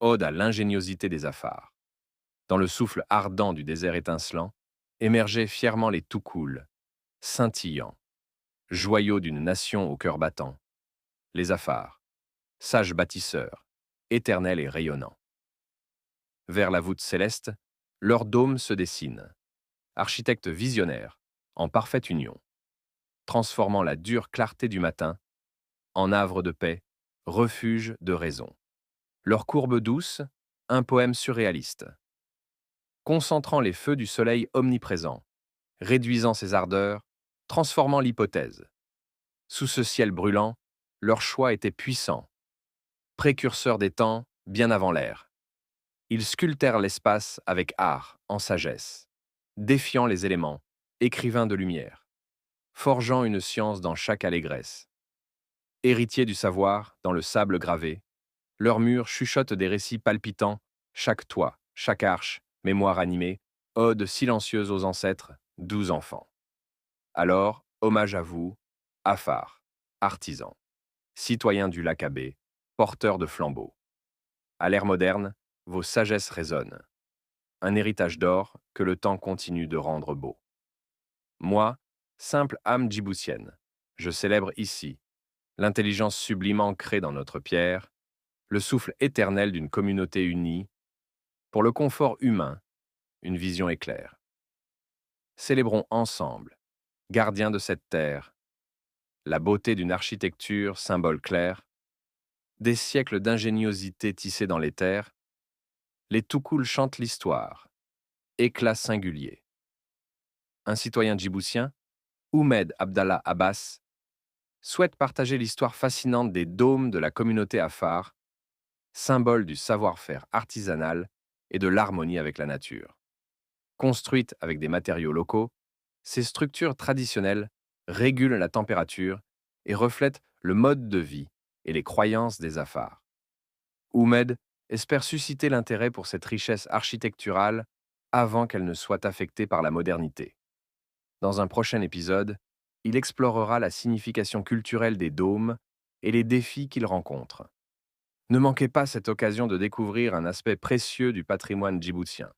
ode à l'ingéniosité des Afars. Dans le souffle ardent du désert étincelant, émergeaient fièrement les Toukoul, scintillants, joyaux d'une nation au cœur battant, les Afars, sages bâtisseurs, éternels et rayonnants. Vers la voûte céleste, leur dôme se dessine, architectes visionnaires, en parfaite union, transformant la dure clarté du matin en havre de paix, refuge de raison. Leur courbe douce, un poème surréaliste, concentrant les feux du soleil omniprésent, réduisant ses ardeurs, transformant l'hypothèse. Sous ce ciel brûlant, leur choix était puissant, précurseur des temps bien avant l'ère. Ils sculptèrent l'espace avec art, en sagesse, défiant les éléments, écrivains de lumière, forgeant une science dans chaque allégresse. Héritiers du savoir, dans le sable gravé, leurs murs chuchotent des récits palpitants, chaque toit, chaque arche, mémoire animée, ode silencieuse aux ancêtres, doux enfants. Alors, hommage à vous, Afar, artisans, citoyens du lac Abbé, porteurs de flambeaux. À l'ère moderne, vos sagesses résonnent. Un héritage d'or que le temps continue de rendre beau. Moi, simple âme djiboutienne, je célèbre ici l'intelligence sublime ancrée dans notre pierre, le souffle éternel d'une communauté unie, pour le confort humain, une vision éclair. Célébrons ensemble, gardiens de cette terre, la beauté d'une architecture, symbole clair, des siècles d'ingéniosité tissés dans les terres, les Toukoul chantent l'histoire, éclat singulier. Un citoyen djiboutien, Oumed Abdallah Abbas, souhaite partager l'histoire fascinante des dômes de la communauté Afar, symbole du savoir-faire artisanal et de l'harmonie avec la nature. Construites avec des matériaux locaux, ces structures traditionnelles régulent la température et reflètent le mode de vie et les croyances des Afars. Oumed espère susciter l'intérêt pour cette richesse architecturale avant qu'elle ne soit affectée par la modernité. Dans un prochain épisode, il explorera la signification culturelle des dômes et les défis qu'ils rencontrent. Ne manquez pas cette occasion de découvrir un aspect précieux du patrimoine djiboutien.